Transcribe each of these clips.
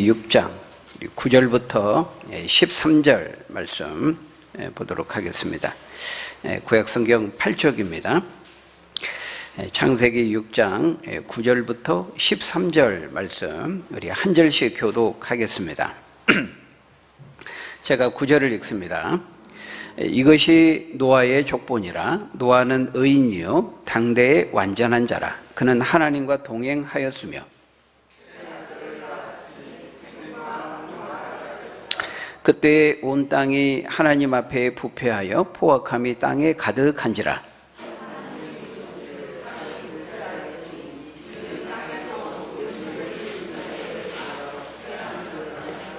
6장 9절부터 13절 말씀 보도록 하겠습니다. 구약성경 8쪽입니다. 창세기 6장 9절부터 13절 말씀 우리 한 절씩 교독하겠습니다. 제가 9절을 읽습니다. 이것이 노아의 족본이라. 노아는 의인이요 당대의 완전한 자라. 그는 하나님과 동행하였으며 그때 온 땅이 하나님 앞에 부패하여 포악함이 땅에 가득한지라.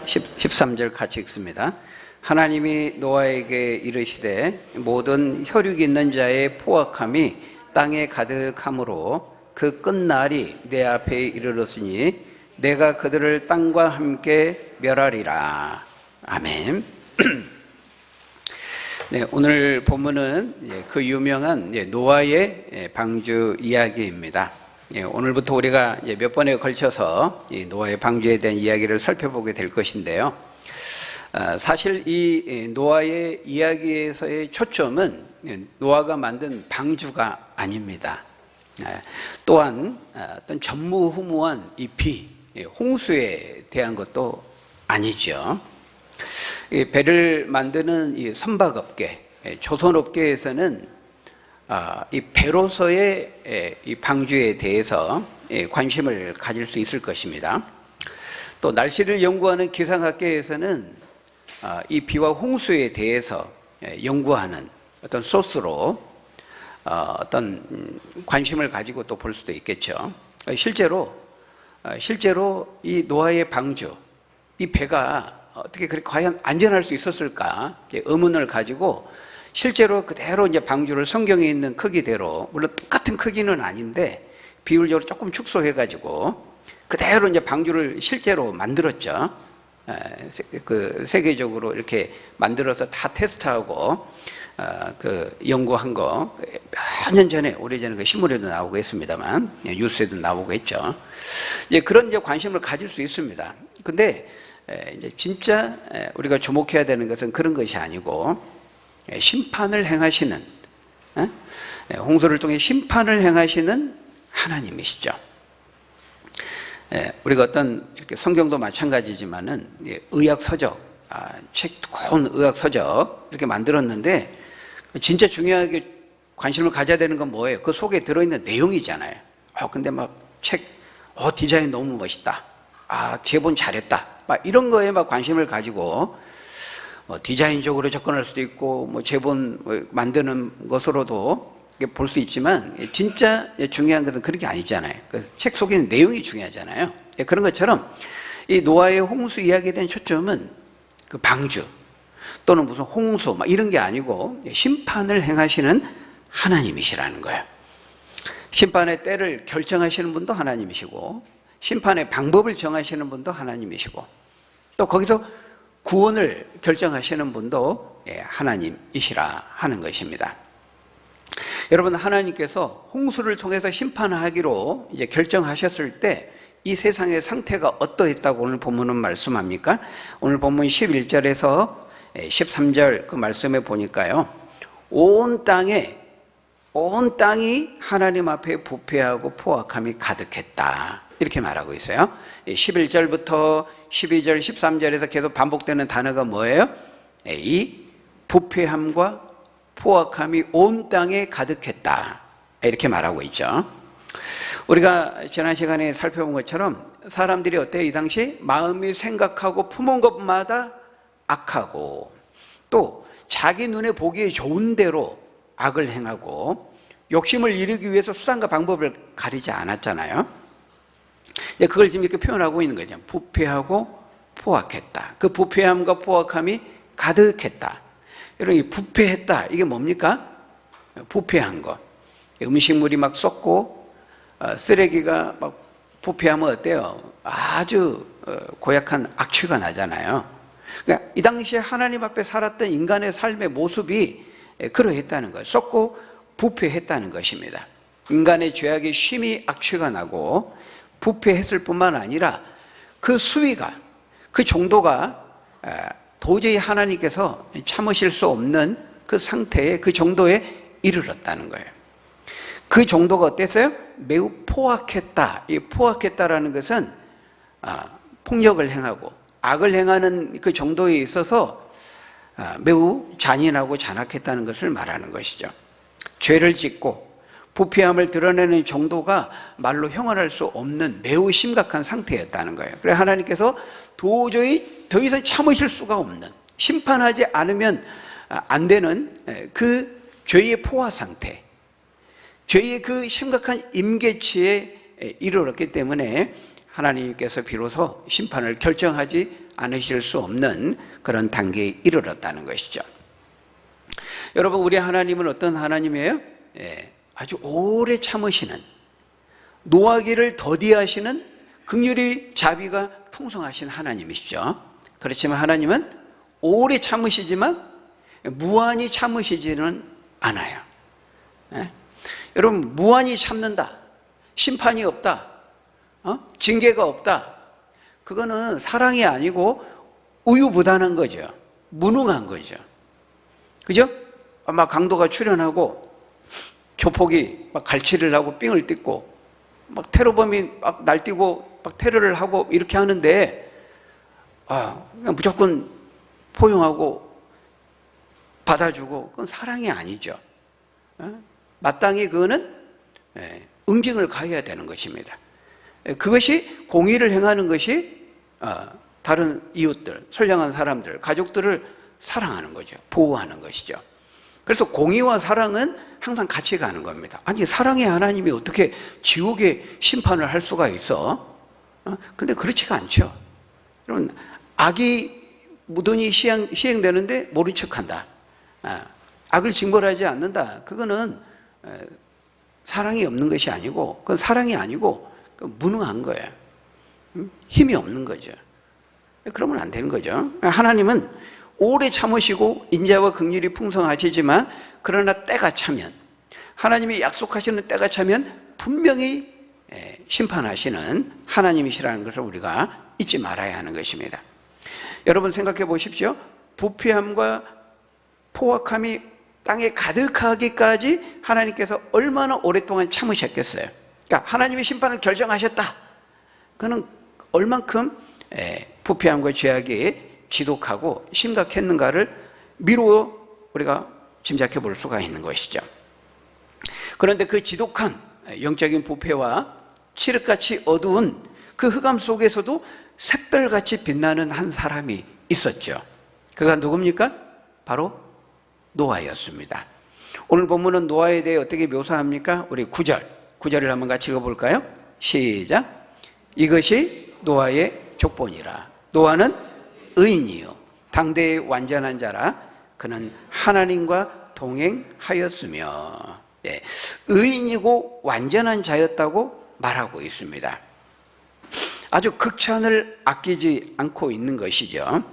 13절 같이 읽습니다. 하나님이 노아에게 이르시되 모든 혈육 있는 자의 포악함이 땅에 가득하므로 그 끝날이 내 앞에 이르렀으니 내가 그들을 땅과 함께 멸하리라. 아멘. 네, 오늘 본문은 그 유명한 노아의 방주 이야기입니다. 오늘부터 우리가 몇 번에 걸쳐서 노아의 방주에 대한 이야기를 살펴보게 될 것인데요. 사실 이 노아의 이야기에서의 초점은 노아가 만든 방주가 아닙니다. 또한 어떤 전무후무한 이 비, 홍수에 대한 것도 아니죠. 이 배를 만드는 이 선박업계, 조선업계에서는 이 배로서의 이 방주에 대해서 관심을 가질 수 있을 것입니다. 또 날씨를 연구하는 기상학계에서는 이 비와 홍수에 대해서 연구하는 어떤 소스로 어떤 관심을 가지고 또 볼 수도 있겠죠. 실제로 이 노아의 방주, 이 배가 어떻게 그렇게 과연 안전할 수 있었을까 의문을 가지고 실제로 그대로 이제 방주를 성경에 있는 크기대로, 물론 똑같은 크기는 아닌데 비율적으로 조금 축소해 가지고 그대로 이제 방주를 실제로 만들었죠. 그 세계적으로 이렇게 만들어서 다 테스트하고 그 연구한 거 몇 년 전에, 오래전에 그 신문에도 나오고 했습니다만, 뉴스에도 나오고 했죠. 그런 이제 관심을 가질 수 있습니다. 근데 이제 진짜 우리가 주목해야 되는 것은 그런 것이 아니고 심판을 행하시는, 홍수를 통해 심판을 행하시는 하나님이시죠. 우리가 어떤 이렇게 성경도 마찬가지지만은 의학 서적, 책 두꺼운 의학 서적 이렇게 만들었는데 진짜 중요하게 관심을 가져야 되는 건 뭐예요? 그 속에 들어있는 내용이잖아요. 근데 막 책, 디자인 너무 멋있다. 제본 잘했다. 막 이런 거에 막 관심을 가지고 디자인적으로 접근할 수도 있고 제본 만드는 것으로도 볼 수 있지만 진짜 중요한 것은 그런 게 아니잖아요. 책 속에 있는 내용이 중요하잖아요. 그런 것처럼 이 노아의 홍수 이야기에 대한 초점은 그 방주 또는 무슨 홍수 막 이런 게 아니고 심판을 행하시는 하나님이시라는 거예요. 심판의 때를 결정하시는 분도 하나님이시고 심판의 방법을 정하시는 분도 하나님이시고 또 거기서 구원을 결정하시는 분도 하나님이시라 하는 것입니다. 여러분, 하나님께서 홍수를 통해서 심판하기로 이제 결정하셨을 때 이 세상의 상태가 어떠했다고 오늘 본문은 말씀합니까? 오늘 본문 11절에서 13절 그 말씀에 보니까요, 온 땅이 하나님 앞에 부패하고 포악함이 가득했다 이렇게 말하고 있어요. 11절부터 12절, 13절에서 계속 반복되는 단어가 뭐예요? 이 부패함과 포악함이 온 땅에 가득했다 이렇게 말하고 있죠. 우리가 지난 시간에 살펴본 것처럼 사람들이 어때요? 이 당시 마음이 생각하고 품은 것마다 악하고 또 자기 눈에 보기에 좋은 대로 악을 행하고 욕심을 이루기 위해서 수단과 방법을 가리지 않았잖아요. 그걸 지금 이렇게 표현하고 있는 거죠. 부패하고 포악했다. 그 부패함과 포악함이 가득했다. 여러분, 이 부패했다, 이게 뭡니까? 부패한 거. 음식물이 막 썩고 쓰레기가 막 부패하면 어때요? 아주 고약한 악취가 나잖아요. 그러니까 이 당시에 하나님 앞에 살았던 인간의 삶의 모습이 그러했다는 거예요. 썩고 부패했다는 것입니다. 인간의 죄악이 심히 악취가 나고 부패했을 뿐만 아니라 그 수위가, 그 정도가 도저히 하나님께서 참으실 수 없는 그 상태에, 그 정도에 이르렀다는 거예요. 그 정도가 어땠어요? 매우 포악했다. 이 포악했다라는 것은 폭력을 행하고 악을 행하는 그 정도에 있어서 매우 잔인하고 잔악했다는 것을 말하는 것이죠. 죄를 짓고 부패함을 드러내는 정도가 말로 형언할 수 없는 매우 심각한 상태였다는 거예요. 그래서 하나님께서 도저히 더 이상 참으실 수가 없는, 심판하지 않으면 안 되는 그 죄의 포화 상태, 죄의 그 심각한 임계치에 이르렀기 때문에 하나님께서 비로소 심판을 결정하지 않으실 수 없는 그런 단계에 이르렀다는 것이죠. 여러분, 우리 하나님은 어떤 하나님이에요? 아주 오래 참으시는, 노하기를 더디하시는 긍휼이 자비가 풍성하신 하나님이시죠. 그렇지만 하나님은 오래 참으시지만 무한히 참으시지는 않아요. 여러분, 무한히 참는다, 심판이 없다, 징계가 없다, 그거는 사랑이 아니고 우유부단한 거죠. 무능한 거죠. 그죠? 막 강도가 출현하고 조폭이 막 갈취를 하고 삥을 뜯고 막 테러범이 막 날뛰고 막 테러를 하고 이렇게 하는데 그냥 무조건 포용하고 받아주고, 그건 사랑이 아니죠. 마땅히 그거는 응징을 가해야 되는 것입니다. 그것이 공의를 행하는 것이 다른 이웃들, 선량한 사람들, 가족들을 사랑하는 거죠. 보호하는 것이죠. 그래서 공의와 사랑은 항상 같이 가는 겁니다. 아니, 사랑의 하나님이 어떻게 지옥의 심판을 할 수가 있어? 근데 그렇지가 않죠. 여러분, 악이 무던히 시행되는데 모른 척한다, 악을 징벌하지 않는다, 그거는 사랑이 없는 것이 아니고, 그건 사랑이 아니고 무능한 거예요. 힘이 없는 거죠. 그러면 안 되는 거죠. 하나님은 오래 참으시고 인자와 긍휼이 풍성하시지만, 그러나 때가 차면, 하나님이 약속하시는 때가 차면 분명히 심판하시는 하나님이시라는 것을 우리가 잊지 말아야 하는 것입니다. 여러분, 생각해 보십시오. 부패함과 포악함이 땅에 가득하기까지 하나님께서 얼마나 오랫동안 참으셨겠어요. 그러니까 하나님이 심판을 결정하셨다, 그는 얼만큼 부패함과 죄악이 지독하고 심각했는가를 미루어 우리가 짐작해 볼 수가 있는 것이죠. 그런데 그 지독한 영적인 부패와 칠흑같이 어두운 그 흑암 속에서도 샛별같이 빛나는 한 사람이 있었죠. 그가 누굽니까? 바로 노아였습니다. 오늘 본문은 노아에 대해 어떻게 묘사합니까? 우리 9절을 한번 같이 읽어볼까요? 시작. 이것이 노아의 족본이라. 노아는 의인이요 당대의 완전한 자라. 그는 하나님과 동행하였으며. 의인이고 완전한 자였다고 말하고 있습니다. 아주 극찬을 아끼지 않고 있는 것이죠.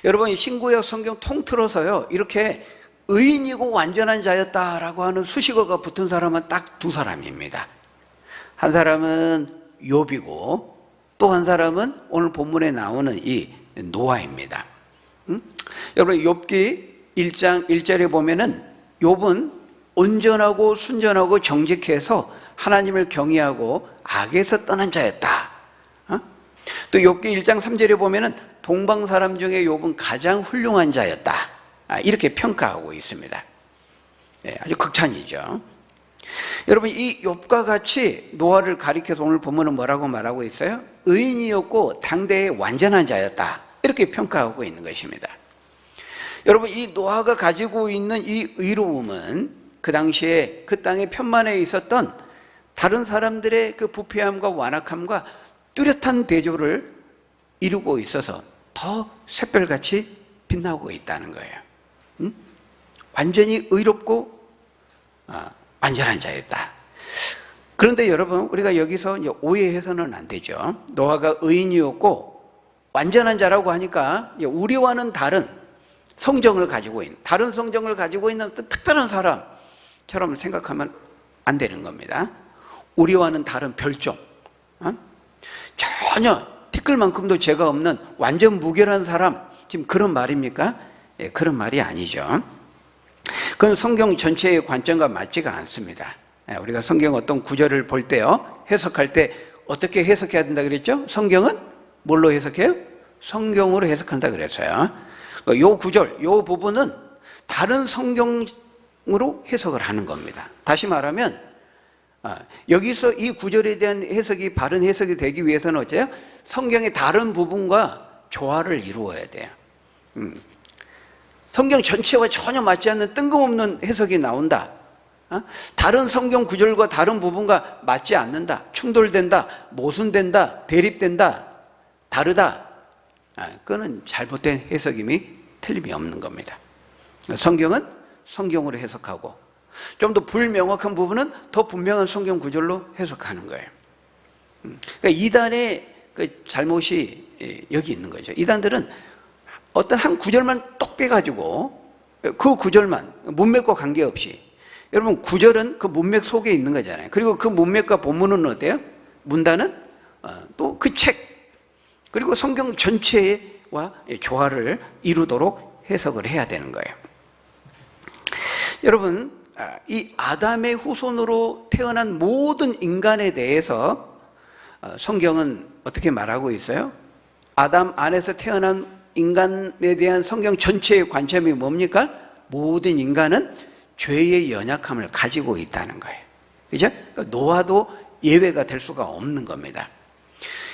여러분, 신구약 성경 통틀어서요, 이렇게 의인이고 완전한 자였다라고 하는 수식어가 붙은 사람은 딱 두 사람입니다. 한 사람은 욥이고 또 한 사람은 오늘 본문에 나오는 이 노아입니다. 여러분, 욥기 1장 1절에 보면은 욥은 온전하고 순전하고 정직해서 하나님을 경외하고 악에서 떠난 자였다. 또 욥기 1장 3절에 보면은 동방 사람 중에 욥은 가장 훌륭한 자였다, 이렇게 평가하고 있습니다. 아주 극찬이죠. 여러분, 이 욥과 같이 노아를 가리켜서 오늘 본문은 뭐라고 말하고 있어요? 의인이었고 당대의 완전한 자였다, 이렇게 평가하고 있는 것입니다. 여러분, 이 노아가 가지고 있는 이 의로움은 그 당시에 그 땅의 편만에 있었던 다른 사람들의 그 부패함과 완악함과 뚜렷한 대조를 이루고 있어서 더 샛별같이 빛나고 있다는 거예요. 완전히 의롭고 완전한 자였다. 그런데 여러분, 우리가 여기서 오해해서는 안 되죠. 노아가 의인이었고 완전한 자라고 하니까 우리와는 다른 성정을 가지고 있는, 다른 성정을 가지고 있는 어떤 특별한 사람처럼 생각하면 안 되는 겁니다. 우리와는 다른 별종, 전혀 티끌만큼도 죄가 없는 완전 무결한 사람, 지금 그런 말입니까? 예, 그런 말이 아니죠. 그건 성경 전체의 관점과 맞지가 않습니다. 예, 우리가 성경 어떤 구절을 볼 때요, 해석할 때 어떻게 해석해야 된다 그랬죠? 성경은 뭘로 해석해요? 성경으로 해석한다 그랬어요. 이 구절, 이 부분은 다른 성경으로 해석을 하는 겁니다. 다시 말하면 여기서 이 구절에 대한 해석이 바른 해석이 되기 위해서는 어째요? 성경의 다른 부분과 조화를 이루어야 돼요. 성경 전체와 전혀 맞지 않는 뜬금없는 해석이 나온다. 다른 성경 구절과 다른 부분과 맞지 않는다, 충돌된다, 모순된다, 대립된다, 다르다. 그거는 잘못된 해석임이 틀림이 없는 겁니다. 성경은 성경으로 해석하고 좀 더 불명확한 부분은 더 분명한 성경 구절로 해석하는 거예요. 그러니까 이단의 그 잘못이 여기 있는 거죠. 이단들은 어떤 한 구절만 똑 빼가지고 그 구절만 문맥과 관계없이, 여러분 구절은 그 문맥 속에 있는 거잖아요. 그리고 그 문맥과 본문은 어때요? 문단은 또 그 책, 그리고 성경 전체와 조화를 이루도록 해석을 해야 되는 거예요. 여러분, 이 아담의 후손으로 태어난 모든 인간에 대해서 성경은 어떻게 말하고 있어요? 아담 안에서 태어난 인간에 대한 성경 전체의 관점이 뭡니까? 모든 인간은 죄의 연약함을 가지고 있다는 거예요. 그죠? 그러니까 노아도 예외가 될 수가 없는 겁니다.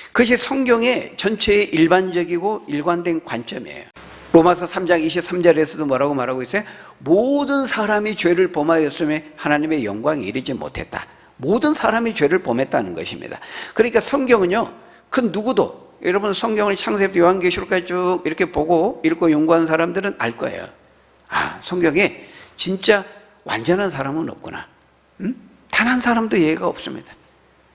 그것이 성경의 전체의 일반적이고 일관된 관점이에요. 로마서 3장 23절에서도 뭐라고 말하고 있어요? 모든 사람이 죄를 범하였음에 하나님의 영광에 이르지 못했다. 모든 사람이 죄를 범했다는 것입니다. 그러니까 성경은요, 그 누구도, 여러분 성경을 창세부터 요한계시록까지 쭉 이렇게 보고 읽고 연구한 사람들은 알 거예요. 성경에 진짜 완전한 사람은 없구나. 단 한 사람도 예외가 없습니다.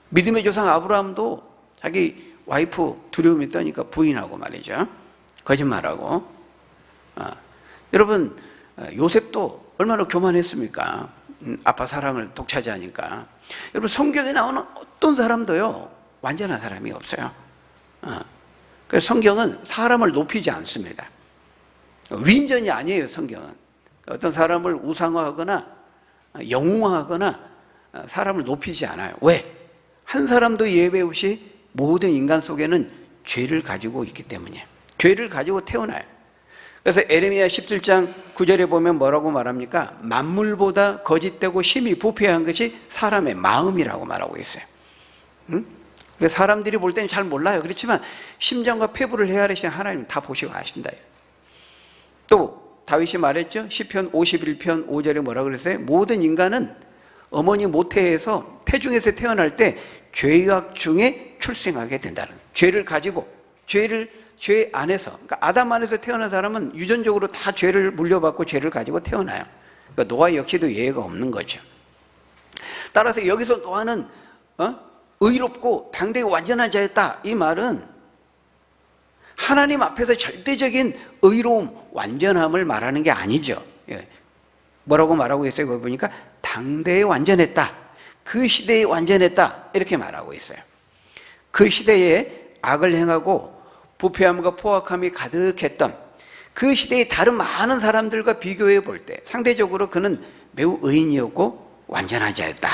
믿음의 조상 아브라함도 자기 와이프 두려움이 떠니까 부인하고 말이죠. 거짓말하고. 여러분, 요셉도 얼마나 교만했습니까? 아빠 사랑을 독차지하니까. 여러분, 성경에 나오는 어떤 사람도요, 완전한 사람이 없어요. 그래서 성경은 사람을 높이지 않습니다. 위인전이 아니에요, 성경은. 어떤 사람을 우상화하거나 영웅화하거나 사람을 높이지 않아요. 왜? 한 사람도 예외 없이 모든 인간 속에는 죄를 가지고 있기 때문이에요. 죄를 가지고 태어나요. 그래서 에레미야 17장 9절에 보면 뭐라고 말합니까? 만물보다 거짓되고 심히 부패한 것이 사람의 마음이라고 말하고 있어요. 그래서 사람들이 볼 때는 잘 몰라요. 그렇지만 심장과 폐부를 헤아리신 하나님 다 보시고 아신다. 또 다윗이 말했죠. 시편 51편 5절에 뭐라고 그랬어요? 모든 인간은 어머니 모태에서 태중에서 태어날 때 죄악 중에 출생하게 된다는 거예요. 죄를 가지고 죄 안에서, 그러니까 아담 안에서 태어난 사람은 유전적으로 다 죄를 물려받고 죄를 가지고 태어나요. 그러니까 노아 역시도 예외가 없는 거죠. 따라서 여기서 노아는 의롭고 당대의 완전한 자였다, 이 말은 하나님 앞에서 절대적인 의로움, 완전함을 말하는 게 아니죠. 뭐라고 말하고 있어요? 거기 보니까 당대에 완전했다, 그 시대에 완전했다, 이렇게 말하고 있어요. 그 시대에 악을 행하고 부패함과 포악함이 가득했던 그 시대의 다른 많은 사람들과 비교해 볼 때 상대적으로 그는 매우 의인이었고 완전한 자였다,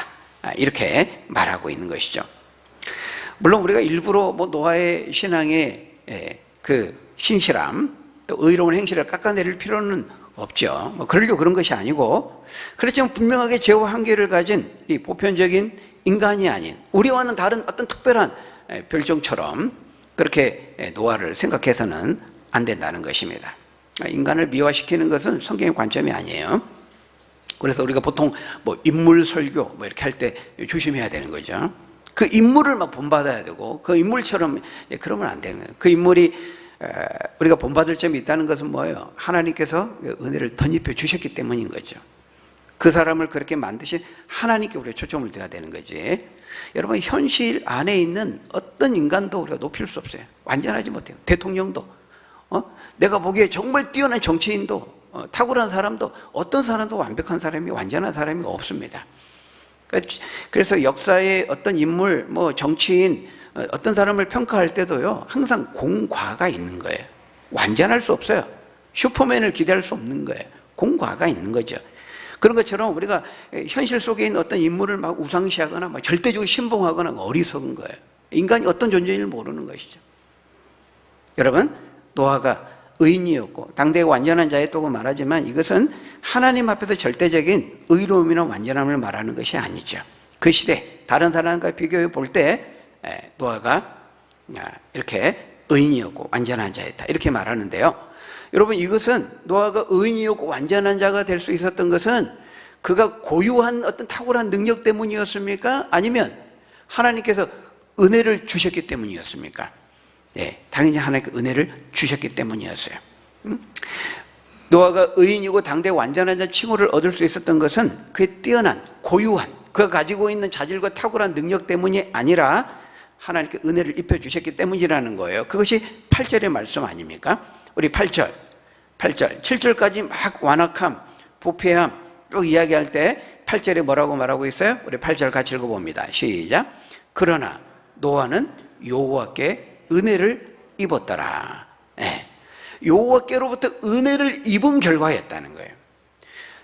이렇게 말하고 있는 것이죠. 물론 우리가 일부러 노아의 신앙의 그 신실함, 또 의로운 행실을 깎아내릴 필요는 없죠. 그러려고 그런 것이 아니고, 그렇지만 분명하게 죄와 한계를 가진 이 보편적인 인간이 아닌 우리와는 다른 어떤 특별한 별종처럼 그렇게 노아를 생각해서는 안 된다는 것입니다. 인간을 미화시키는 것은 성경의 관점이 아니에요. 그래서 우리가 보통 인물 설교 이렇게 할 때 조심해야 되는 거죠. 그 인물을 막 본받아야 되고 그 인물처럼 그러면 안 되는 거예요. 그 인물이 우리가 본받을 점이 있다는 것은 뭐예요? 하나님께서 은혜를 덧입혀 주셨기 때문인 거죠. 그 사람을 그렇게 만드신 하나님께 우리가 초점을 둬야 되는 거지. 여러분, 현실 안에 있는 어떤 인간도 우리가 높일 수 없어요. 완전하지 못해요. 대통령도, 내가 보기에 정말 뛰어난 정치인도, 탁월한 사람도, 어떤 사람도 완벽한 사람이, 완전한 사람이 없습니다. 그래서 역사의 어떤 인물, 정치인, 어떤 사람을 평가할 때도요, 항상 공과가 있는 거예요. 완전할 수 없어요. 슈퍼맨을 기대할 수 없는 거예요. 공과가 있는 거죠. 그런 것처럼 우리가 현실 속에 있는 어떤 인물을 막 우상시하거나 막 절대적으로 신봉하거나 어리석은 거예요. 인간이 어떤 존재인지를 모르는 것이죠. 여러분, 노아가 의인이었고 당대의 완전한 자였다고 말하지만 이것은 하나님 앞에서 절대적인 의로움이나 완전함을 말하는 것이 아니죠. 그 시대 다른 사람과 비교해 볼 때 노아가 이렇게 의인이었고 완전한 자였다 이렇게 말하는데요. 여러분, 이것은 노아가 의인이었고 완전한 자가 될 수 있었던 것은 그가 고유한 어떤 탁월한 능력 때문이었습니까? 아니면 하나님께서 은혜를 주셨기 때문이었습니까? 네, 당연히 하나님께 은혜를 주셨기 때문이었어요. 노아가 의인이고 당대 완전한 자 칭호를 얻을 수 있었던 것은 그의 뛰어난 고유한 그가 가지고 있는 자질과 탁월한 능력 때문이 아니라 하나님께 은혜를 입혀주셨기 때문이라는 거예요. 그것이 8절의 말씀 아닙니까? 우리 8절, 7절까지 막 완악함, 부패함 쭉 이야기할 때 8절에 뭐라고 말하고 있어요? 우리 8절 같이 읽어봅니다. 시작. 그러나 노아는 여호와께 은혜를 입었더라. 네. 여호와께로부터 은혜를 입은 결과였다는 거예요.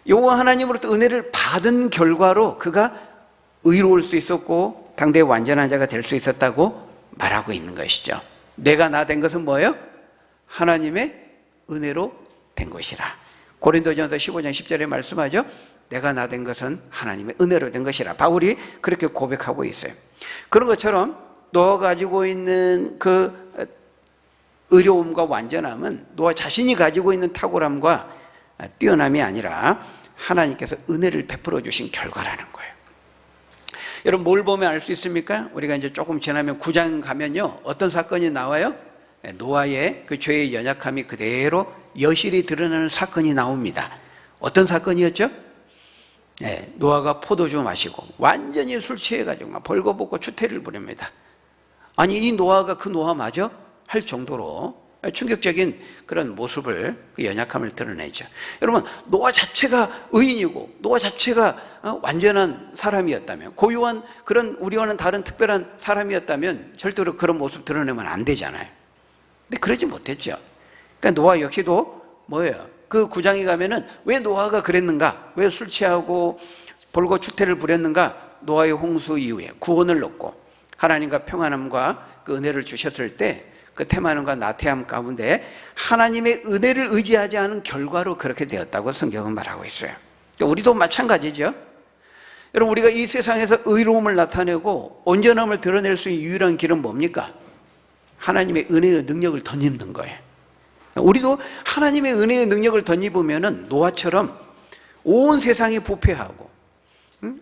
여호와 하나님으로부터 은혜를 받은 결과로 그가 의로울 수 있었고 당대의 완전한 자가 될 수 있었다고 말하고 있는 것이죠. 내가 나 된 것은 뭐예요? 하나님의 은혜로 된 것이라. 고린도전서 15장 10절에 말씀하죠. 내가 나 된 것은 하나님의 은혜로 된 것이라. 바울이 그렇게 고백하고 있어요. 그런 것처럼 노아가 가지고 있는 그 의로움과 완전함은 노아 자신이 가지고 있는 탁월함과 뛰어남이 아니라 하나님께서 은혜를 베풀어 주신 결과라는 거예요. 여러분, 뭘 보면 알 수 있습니까? 우리가 이제 조금 지나면 9장 가면요, 어떤 사건이 나와요? 노아의 그 죄의 연약함이 그대로 여실히 드러나는 사건이 나옵니다. 어떤 사건이었죠? 네, 노아가 포도주 마시고 완전히 술 취해가지고 막 벌거벗고 추태를 부립니다. 아니, 이 노아가 그 노아 맞아? 할 정도로 충격적인 그런 모습을, 그 연약함을 드러내죠. 여러분, 노아 자체가 의인이고 노아 자체가 완전한 사람이었다면, 고유한 그런 우리와는 다른 특별한 사람이었다면 절대로 그런 모습 드러내면 안 되잖아요. 근데 그러지 못했죠. 그러니까 노아 역시도 뭐예요? 그 9장에 가면은 왜 노아가 그랬는가? 왜 술 취하고 벌거 추태를 부렸는가? 노아의 홍수 이후에 구원을 얻고 하나님과 평안함과 그 은혜를 주셨을 때 그 태만함과 나태함 가운데 하나님의 은혜를 의지하지 않은 결과로 그렇게 되었다고 성경은 말하고 있어요. 그러니까 우리도 마찬가지죠. 여러분, 우리가 이 세상에서 의로움을 나타내고 온전함을 드러낼 수 있는 유일한 길은 뭡니까? 하나님의 은혜의 능력을 덧입는 거예요. 우리도 하나님의 은혜의 능력을 덧입으면은 노아처럼 온 세상이 부패하고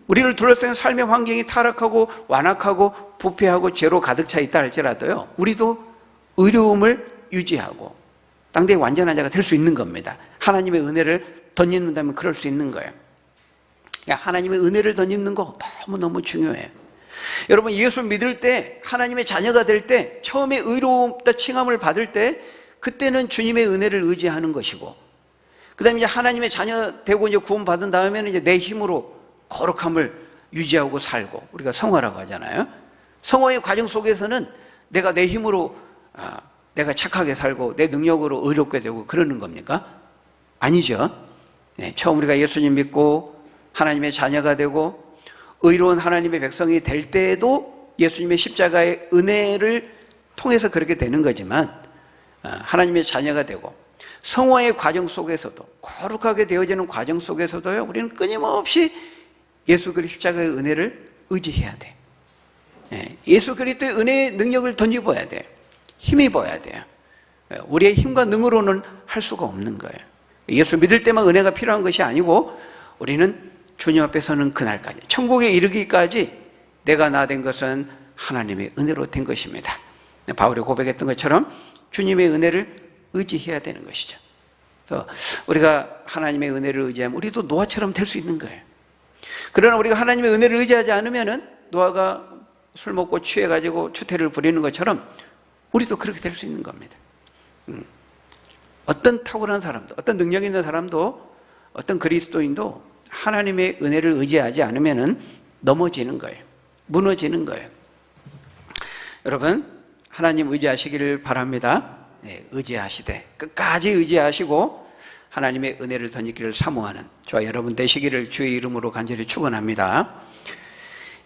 우리를 둘러싼 삶의 환경이 타락하고 완악하고 부패하고 죄로 가득 차 있다 할지라도요, 우리도 의로움을 유지하고 당대의 완전한 자가 될 수 있는 겁니다. 하나님의 은혜를 덧입는다면 그럴 수 있는 거예요. 하나님의 은혜를 덧입는 거 너무너무 중요해요. 여러분, 예수 믿을 때, 하나님의 자녀가 될 때, 처음에 의롭다 칭함을 받을 때 그때는 주님의 은혜를 의지하는 것이고, 그 다음에 이제 하나님의 자녀 되고 이제 구원받은 다음에는 이제 내 힘으로 거룩함을 유지하고 살고, 우리가 성화라고 하잖아요. 성화의 과정 속에서는 내가 내 힘으로 내가 착하게 살고 내 능력으로 의롭게 되고 그러는 겁니까? 아니죠. 네, 처음 우리가 예수님 믿고 하나님의 자녀가 되고 의로운 하나님의 백성이 될 때에도 예수님의 십자가의 은혜를 통해서 그렇게 되는 거지만, 하나님의 자녀가 되고 성화의 과정 속에서도, 거룩하게 되어지는 과정 속에서도요, 우리는 끊임없이 예수 그리스도의 십자가의 은혜를 의지해야 돼. 예수 그리스도의 은혜의 능력을 덧입어야 돼. 힘입어야 돼요. 우리의 힘과 능으로는 할 수가 없는 거예요. 예수 믿을 때만 은혜가 필요한 것이 아니고 우리는 주님 앞에 서는 그날까지, 천국에 이르기까지 내가 나 된 것은 하나님의 은혜로 된 것입니다. 바울이 고백했던 것처럼 주님의 은혜를 의지해야 되는 것이죠. 그래서 우리가 하나님의 은혜를 의지하면 우리도 노아처럼 될 수 있는 거예요. 그러나 우리가 하나님의 은혜를 의지하지 않으면은 노아가 술 먹고 취해가지고 추태를 부리는 것처럼 우리도 그렇게 될 수 있는 겁니다. 어떤 탁월한 사람도, 어떤 능력 있는 사람도, 어떤 그리스도인도 하나님의 은혜를 의지하지 않으면은 넘어지는 거예요. 무너지는 거예요. 여러분, 하나님 의지하시기를 바랍니다. 네, 의지하시되 끝까지 의지하시고 하나님의 은혜를 덧입기를 사모하는 저와 여러분 되시기를 주의 이름으로 간절히 축원합니다.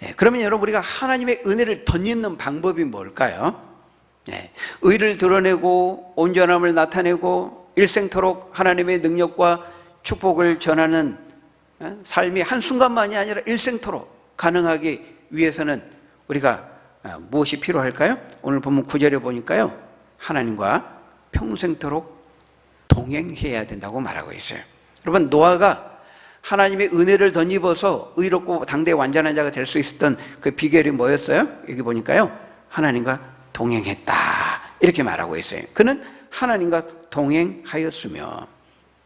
네, 그러면 여러분, 우리가 하나님의 은혜를 덧입는 방법이 뭘까요? 네, 의를 드러내고 온전함을 나타내고 일생토록 하나님의 능력과 축복을 전하는 삶이 한순간만이 아니라 일생토록 가능하기 위해서는 우리가 무엇이 필요할까요? 오늘 본문 9절에 보니까요, 하나님과 평생토록 동행해야 된다고 말하고 있어요. 여러분, 노아가 하나님의 은혜를 덧입어서 의롭고 당대 완전한 자가 될 수 있었던 그 비결이 뭐였어요? 여기 보니까요, 하나님과 동행했다 이렇게 말하고 있어요. 그는 하나님과 동행하였으며,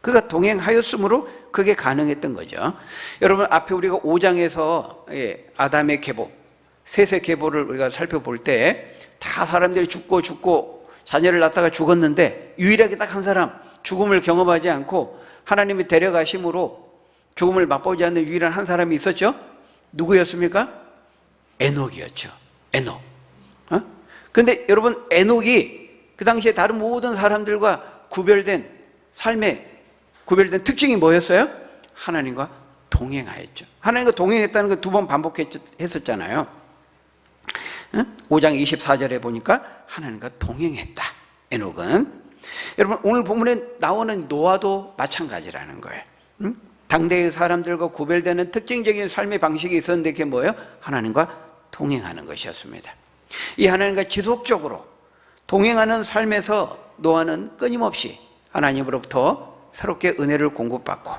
그가 동행하였으므로 그게 가능했던 거죠. 여러분, 앞에 우리가 5장에서 아담의 계보, 셋의 계보를 우리가 살펴볼 때 다 사람들이 죽고 자녀를 낳다가 죽었는데 유일하게 딱 한 사람 죽음을 경험하지 않고 하나님이 데려가심으로 죽음을 맛보지 않는 유일한 한 사람이 있었죠. 누구였습니까? 에녹이었죠. 에녹. 근데 여러분, 에녹이 그 당시에 다른 모든 사람들과 구별된 삶의 구별된 특징이 뭐였어요? 하나님과 동행하였죠. 하나님과 동행했다는 거 2번 반복했었잖아요. 5장 24절에 보니까 하나님과 동행했다, 에녹은. 여러분, 오늘 본문에 나오는 노아도 마찬가지라는 거예요. 당대의 사람들과 구별되는 특징적인 삶의 방식이 있었는데 그게 뭐예요? 하나님과 동행하는 것이었습니다. 이 하나님과 지속적으로 동행하는 삶에서 노아는 끊임없이 하나님으로부터 새롭게 은혜를 공급받고,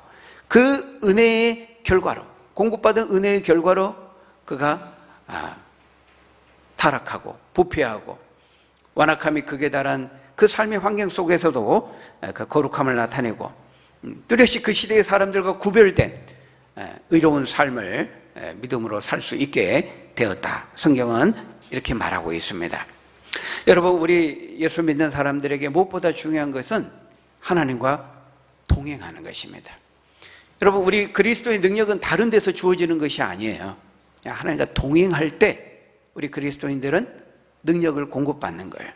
그 은혜의 결과로, 공급받은 은혜의 결과로 그가 타락하고 부패하고 완악함이 극에 달한 그 삶의 환경 속에서도 그 거룩함을 나타내고 뚜렷이 그 시대의 사람들과 구별된 의로운 삶을 믿음으로 살 수 있게 되었다. 성경은 이렇게 말하고 있습니다. 여러분, 우리 예수 믿는 사람들에게 무엇보다 중요한 것은 하나님과 동행하는 것입니다. 여러분, 우리 그리스도의 능력은 다른 데서 주어지는 것이 아니에요. 하나님과 동행할 때 우리 그리스도인들은 능력을 공급받는 거예요.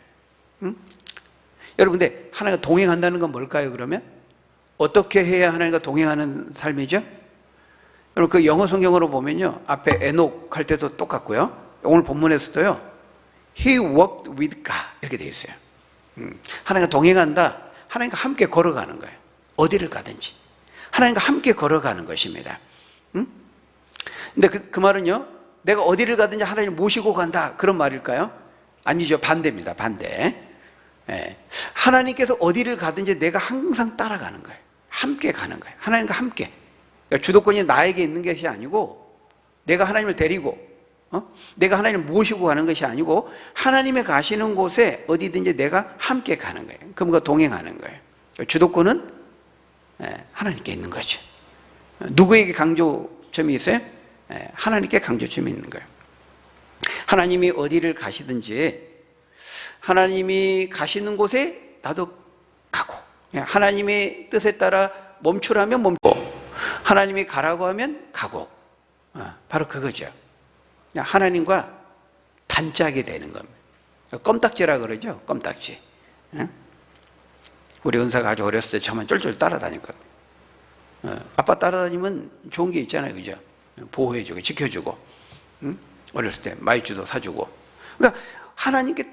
여러분, 근데 하나님과 동행한다는 건 뭘까요? 그러면 어떻게 해야 하나님과 동행하는 삶이죠? 여러분, 그 영어 성경으로 보면요, 앞에 에녹 할 때도 똑같고요, 오늘 본문에서도요, He walked with God 이렇게 되어 있어요. 하나님과 동행한다, 하나님과 함께 걸어가는 거예요. 어디를 가든지 하나님과 함께 걸어가는 것입니다. 근데 그 말은요, 내가 어디를 가든지 하나님을 모시고 간다, 그런 말일까요? 아니죠. 반대입니다. 반대. 하나님께서 어디를 가든지 내가 항상 따라가는 거예요. 함께 가는 거예요. 하나님과 함께. 그러니까 주도권이 나에게 있는 것이 아니고, 내가 하나님을 데리고 내가 하나님을 모시고 가는 것이 아니고, 하나님의 가시는 곳에 어디든지 내가 함께 가는 거예요. 그분과 동행하는 거예요. 주도권은 하나님께 있는 거죠. 누구에게 강조점이 있어요? 하나님께 강조점이 있는 거예요. 하나님이 어디를 가시든지 하나님이 가시는 곳에 나도 가고, 하나님의 뜻에 따라 멈추라면 멈추고, 하나님이 가라고 하면 가고, 바로 그거죠. 하나님과 단짝이 되는 겁니다. 껌딱지라 그러죠. 껌딱지. 우리 은사가 아주 어렸을 때 저만 쫄쫄 따라다녔거든요. 아빠 따라다니면 좋은 게 있잖아요, 그죠? 보호해주고 지켜주고, 어렸을 때 마이쮸도 사주고. 그러니까 하나님께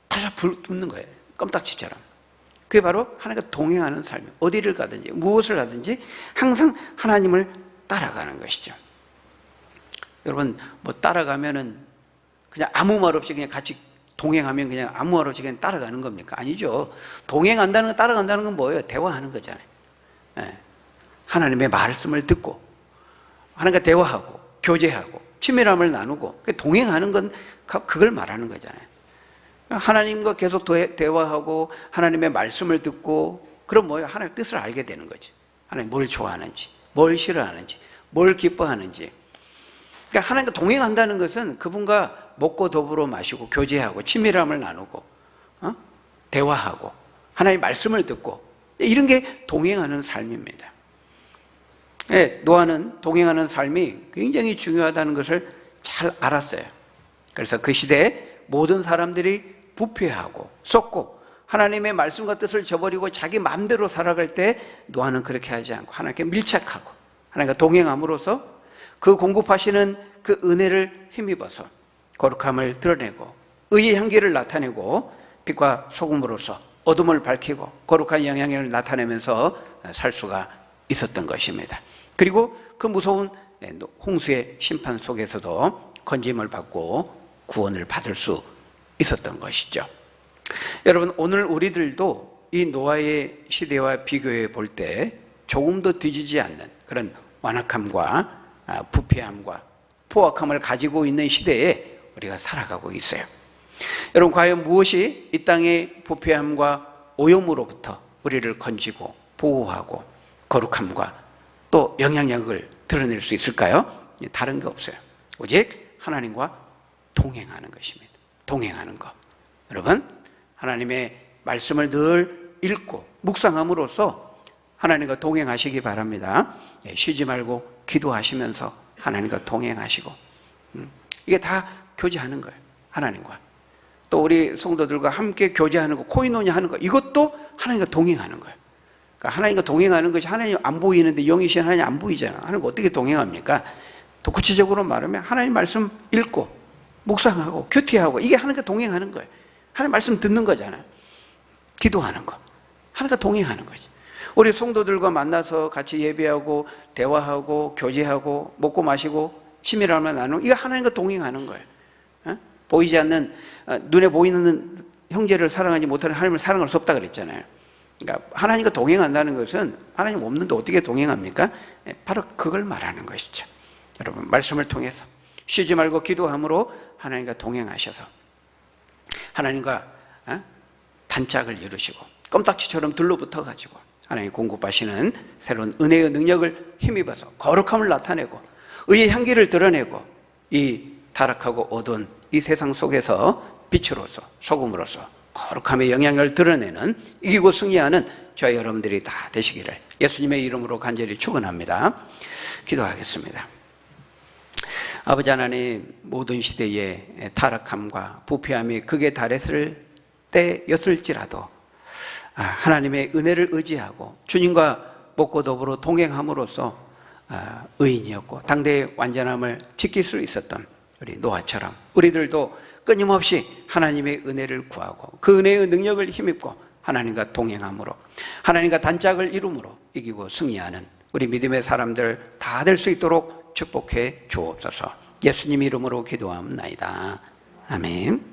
달라 붙는 거예요, 껌딱지처럼. 그게 바로 하나님과 동행하는 삶이에요. 어디를 가든지 무엇을 하든지 항상 하나님을 따라가는 것이죠. 여러분, 뭐 따라가면은 그냥 아무 말 없이 그냥 같이 동행하면 그냥 아무 말 없이 그냥 따라가는 겁니까? 아니죠. 동행한다는 건, 따라간다는 건 뭐예요? 대화하는 거잖아요. 하나님의 말씀을 듣고 하나님과 대화하고 교제하고 친밀함을 나누고, 동행하는 건 그걸 말하는 거잖아요. 하나님과 계속 대화하고 하나님의 말씀을 듣고, 그럼 뭐예요? 하나님의 뜻을 알게 되는 거지. 하나님 뭘 좋아하는지, 뭘 싫어하는지, 뭘 기뻐하는지. 그러니까 하나님과 동행한다는 것은 그분과 먹고 더불어 마시고 교제하고 친밀함을 나누고 대화하고 하나님의 말씀을 듣고, 이런 게 동행하는 삶입니다. 노아는 동행하는 삶이 굉장히 중요하다는 것을 잘 알았어요. 그래서 그 시대에 모든 사람들이 부패하고 썩고 하나님의 말씀과 뜻을 저버리고 자기 마음대로 살아갈 때 노아는 그렇게 하지 않고 하나님께 밀착하고 하나님과 동행함으로써 그 공급하시는 그 은혜를 힘입어서 거룩함을 드러내고 의의 향기를 나타내고 빛과 소금으로서 어둠을 밝히고 거룩한 영향력을 나타내면서 살 수가 있었던 것입니다. 그리고 그 무서운 홍수의 심판 속에서도 건짐을 받고 구원을 받을 수 있었던 것이죠. 여러분, 오늘 우리들도 이 노아의 시대와 비교해 볼 때 조금 더 뒤지지 않는 그런 완악함과 부패함과 포악함을 가지고 있는 시대에 우리가 살아가고 있어요. 여러분, 과연 무엇이 이 땅의 부패함과 오염으로부터 우리를 건지고 보호하고 거룩함과 또 영향력을 드러낼 수 있을까요? 다른 게 없어요. 오직 하나님과 동행하는 것입니다. 동행하는 것. 여러분, 하나님의 말씀을 늘 읽고 묵상함으로써 하나님과 동행하시기 바랍니다. 쉬지 말고 기도하시면서 하나님과 동행하시고, 이게 다 교제하는 거예요. 하나님과. 또 우리 성도들과 함께 교제하는 거, 코이노냐 하는 거, 이것도 하나님과 동행하는 거예요. 그러니까 하나님과 동행하는 것이 하나님 안 보이는데 영이신 하나님 안 보이잖아. 하나님과 어떻게 동행합니까? 또 구체적으로 말하면 하나님 말씀 읽고 묵상하고 큐티하고, 이게 하나님과 동행하는 거예요. 하나님 말씀 듣는 거잖아요. 기도하는 거. 하나님과 동행하는 거지. 우리 성도들과 만나서 같이 예배하고 대화하고 교제하고 먹고 마시고 치밀함을 나누고, 이거 하나님과 동행하는 거예요. 보이지 않는, 눈에 보이는 형제를 사랑하지 못하는 하나님을 사랑할 수 없다 그랬잖아요. 그러니까 하나님과 동행한다는 것은 하나님 없는데 어떻게 동행합니까? 바로 그걸 말하는 것이죠. 여러분, 말씀을 통해서 쉬지 말고 기도함으로 하나님과 동행하셔서 하나님과 단짝을 이루시고 껌딱지처럼 들러붙어가지고 하나님 공급하시는 새로운 은혜의 능력을 힘입어서 거룩함을 나타내고 의의 향기를 드러내고 이 타락하고 어두운 이 세상 속에서 빛으로서 소금으로서 거룩함의 영향을 드러내는, 이기고 승리하는 저희 여러분들이 다 되시기를 예수님의 이름으로 간절히 축원합니다. 기도하겠습니다. 아버지 하나님, 모든 시대의 타락함과 부패함이 극에 달했을 때였을지라도 하나님의 은혜를 의지하고 주님과 먹고 더불어 동행함으로써 의인이었고 당대의 완전함을 지킬 수 있었던 우리 노아처럼 우리들도 끊임없이 하나님의 은혜를 구하고 그 은혜의 능력을 힘입고 하나님과 동행함으로 하나님과 단짝을 이룸으로 이기고 승리하는 우리 믿음의 사람들 다 될 수 있도록 축복해 주옵소서. 예수님 이름으로 기도합나이다. 아멘.